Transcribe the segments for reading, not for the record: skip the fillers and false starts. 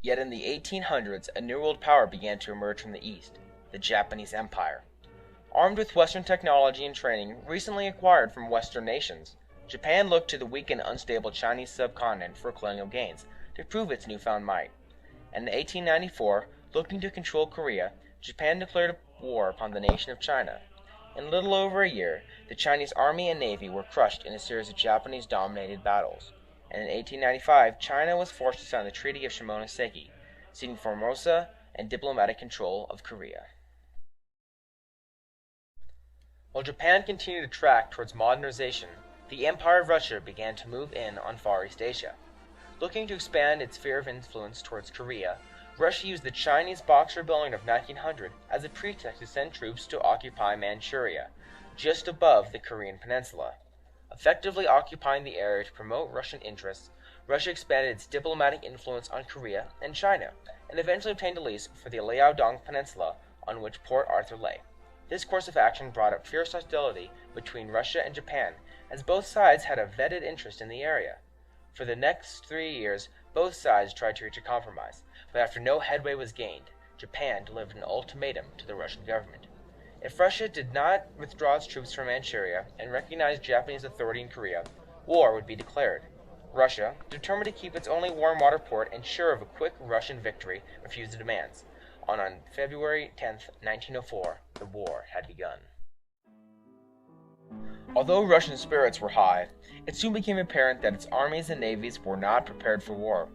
Yet in the 1800s, a new world power began to emerge from the east, the Japanese Empire. Armed with Western technology and training recently acquired from Western nations, Japan looked to the weak and unstable Chinese subcontinent for colonial gains to prove its newfound might. And in 1894, looking to control Korea, Japan declared war upon the nation of China. In a little over a year, the Chinese army and navy were crushed in a series of Japanese-dominated battles, and in 1895, China was forced to sign the Treaty of Shimonoseki, ceding Formosa and diplomatic control of Korea. While Japan continued to track towards modernization, the Empire of Russia began to move in on Far East Asia. Looking to expand its sphere of influence towards Korea, Russia used the Chinese Boxer Rebellion of 1900 as a pretext to send troops to occupy Manchuria, just above the Korean peninsula. Effectively occupying the area to promote Russian interests, Russia expanded its diplomatic influence on Korea and China, and eventually obtained a lease for the Liao-dong Peninsula on which Port Arthur lay. This course of action brought up fierce hostility between Russia and Japan, as both sides had a vested interest in the area. For the next 3 years, both sides tried to reach a compromise, but after no headway was gained, Japan delivered an ultimatum to the Russian government. If Russia did not withdraw its troops from Manchuria and recognize Japanese authority in Korea, war would be declared. Russia, determined to keep its only warm water port and sure of a quick Russian victory, refused the demands. On February 10, 1904, the war had begun. Although Russian spirits were high, it soon became apparent that its armies and navies were not prepared for war.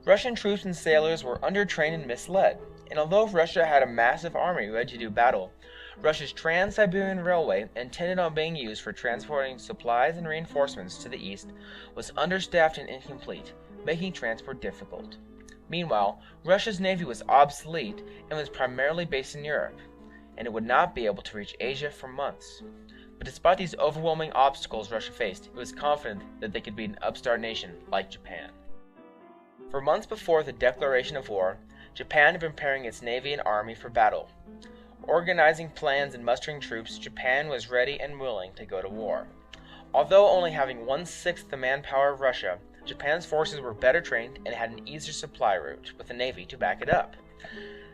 Russian troops and sailors were undertrained and misled, and although Russia had a massive army ready to do battle, Russia's Trans-Siberian Railway, intended on being used for transporting supplies and reinforcements to the east, was understaffed and incomplete, making transport difficult. Meanwhile, Russia's navy was obsolete and was primarily based in Europe, and it would not be able to reach Asia for months. But despite these overwhelming obstacles Russia faced, it was confident that they could beat an upstart nation like Japan. For months before the declaration of war, Japan had been preparing its navy and army for battle. Organizing plans and mustering troops, Japan was ready and willing to go to war. Although only having 1/6 the manpower of Russia, Japan's forces were better trained and had an easier supply route, with a navy to back it up.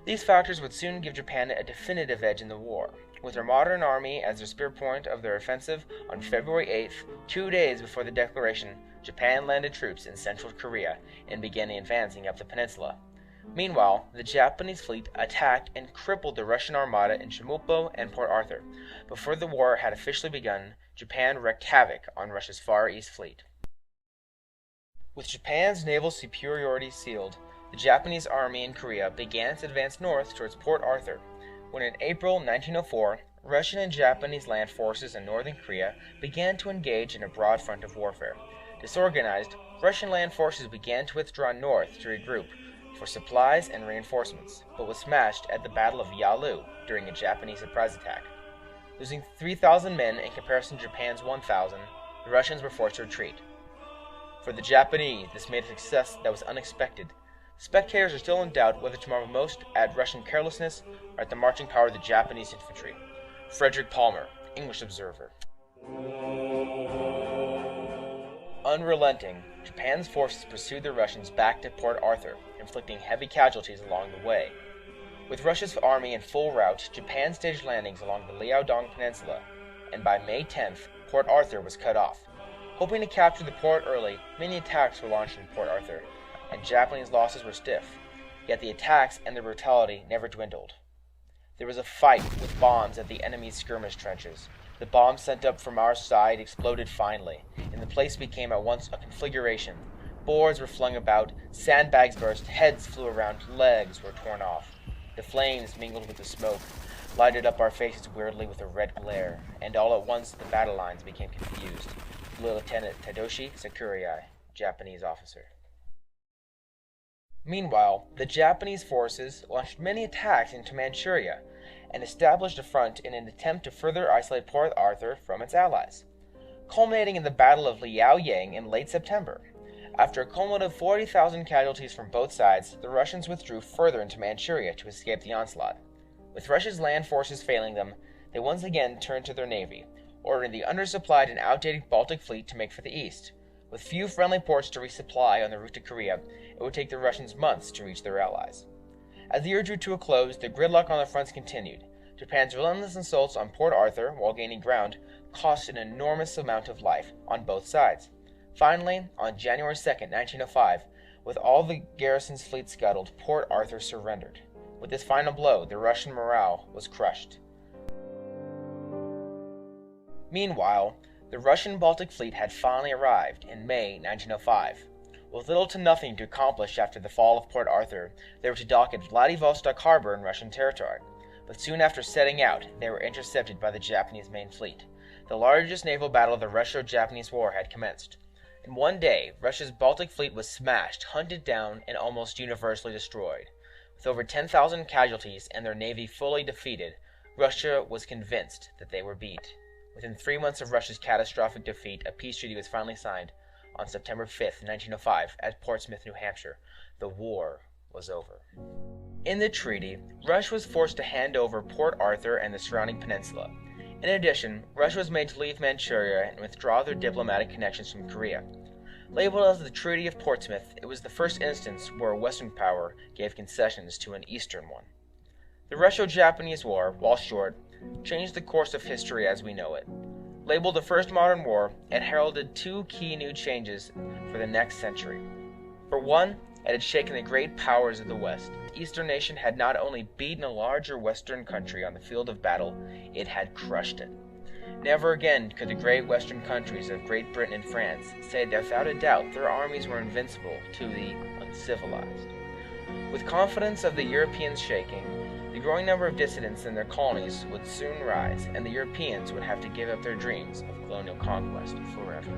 These factors would soon give Japan a definitive edge in the war. With their modern army as their spear point of their offensive, on February 8th, 2 days before the declaration, Japan landed troops in central Korea and began advancing up the peninsula. Meanwhile, the Japanese fleet attacked and crippled the Russian armada in Chemulpo and Port Arthur. Before the war had officially begun, Japan wreaked havoc on Russia's Far East fleet. With Japan's naval superiority sealed, the Japanese army in Korea began its advance north towards Port Arthur, when in April 1904, Russian and Japanese land forces in northern Korea began to engage in a broad front of warfare. Disorganized, Russian land forces began to withdraw north to regroup for supplies and reinforcements, but was smashed at the Battle of Yalu during a Japanese surprise attack. Losing 3,000 men in comparison to Japan's 1,000, the Russians were forced to retreat. For the Japanese, this made a success that was unexpected. Spectators are still in doubt whether to marvel most at Russian carelessness or at the marching power of the Japanese infantry. Frederick Palmer, English observer. Unrelenting, Japan's forces pursued the Russians back to Port Arthur, inflicting heavy casualties along the way. With Russia's army in full rout, Japan staged landings along the Liao-dong Peninsula, and by May 10th, Port Arthur was cut off. Hoping to capture the port early, many attacks were launched in Port Arthur, and Japanese losses were stiff, yet the attacks and their brutality never dwindled. There was a fight with bombs at the enemy's skirmish trenches. The bombs sent up from our side exploded finally, and the place became at once a conflagration. Boards were flung about, sandbags burst, heads flew around, legs were torn off. The flames mingled with the smoke, lighted up our faces weirdly with a red glare, and all at once the battle lines became confused. Lieutenant Tadashi Sakurai, Japanese officer. Meanwhile, the Japanese forces launched many attacks into Manchuria and established a front in an attempt to further isolate Port Arthur from its allies, culminating in the Battle of Liaoyang in late September. After a cumulative 40,000 casualties from both sides, the Russians withdrew further into Manchuria to escape the onslaught. With Russia's land forces failing them, they once again turned to their navy, ordering the undersupplied and outdated Baltic fleet to make for the east. With few friendly ports to resupply on the route to Korea, it would take the Russians months to reach their allies. As the year drew to a close, the gridlock on the fronts continued. Japan's relentless assaults on Port Arthur, while gaining ground, cost an enormous amount of life on both sides. Finally, on January 2, 1905, with all the garrison's fleet scuttled, Port Arthur surrendered. With this final blow, the Russian morale was crushed. Meanwhile, the Russian Baltic Fleet had finally arrived in May 1905. With little to nothing to accomplish after the fall of Port Arthur, they were to dock at Vladivostok Harbor in Russian territory. But soon after setting out, they were intercepted by the Japanese main fleet. The largest naval battle of the Russo-Japanese War had commenced. In one day, Russia's Baltic Fleet was smashed, hunted down, and almost universally destroyed. With over 10,000 casualties and their navy fully defeated, Russia was convinced that they were beat. Within 3 months of Russia's catastrophic defeat, a peace treaty was finally signed on September 5, 1905, at Portsmouth, New Hampshire. The war was over. In the treaty, Russia was forced to hand over Port Arthur and the surrounding peninsula. In addition, Russia was made to leave Manchuria and withdraw their diplomatic connections from Korea. Labeled as the Treaty of Portsmouth, it was the first instance where a Western power gave concessions to an Eastern one. The Russo-Japanese War, while short, changed the course of history as we know it. Labeled the First Modern War, it heralded two key new changes for the next century. For one, it had shaken the great powers of the West. The Eastern nation had not only beaten a larger Western country on the field of battle, it had crushed it. Never again could the great Western countries of Great Britain and France say that without a doubt their armies were invincible to the uncivilized. With confidence of the Europeans shaking, the growing number of dissidents in their colonies would soon rise, and the Europeans would have to give up their dreams of colonial conquest forever.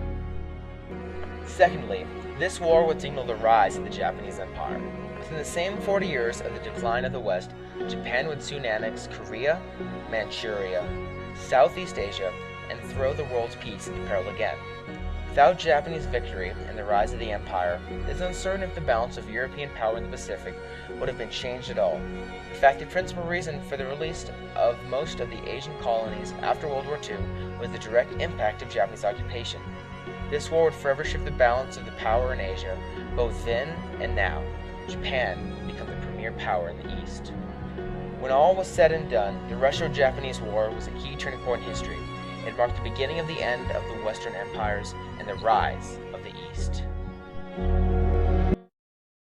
Secondly, this war would signal the rise of the Japanese Empire. Within the same 40 years of the decline of the West, Japan would soon annex Korea, Manchuria, Southeast Asia, and throw the world's peace into peril again. Without Japanese victory and the rise of the empire, it is uncertain if the balance of European power in the Pacific would have been changed at all. In fact, the principal reason for the release of most of the Asian colonies after World War II was the direct impact of Japanese occupation. This war would forever shift the balance of the power in Asia, both then and now. Japan would become the premier power in the East. When all was said and done, the Russo-Japanese War was a key turning point in history. It marked the beginning of the end of the Western empires and the rise of the East.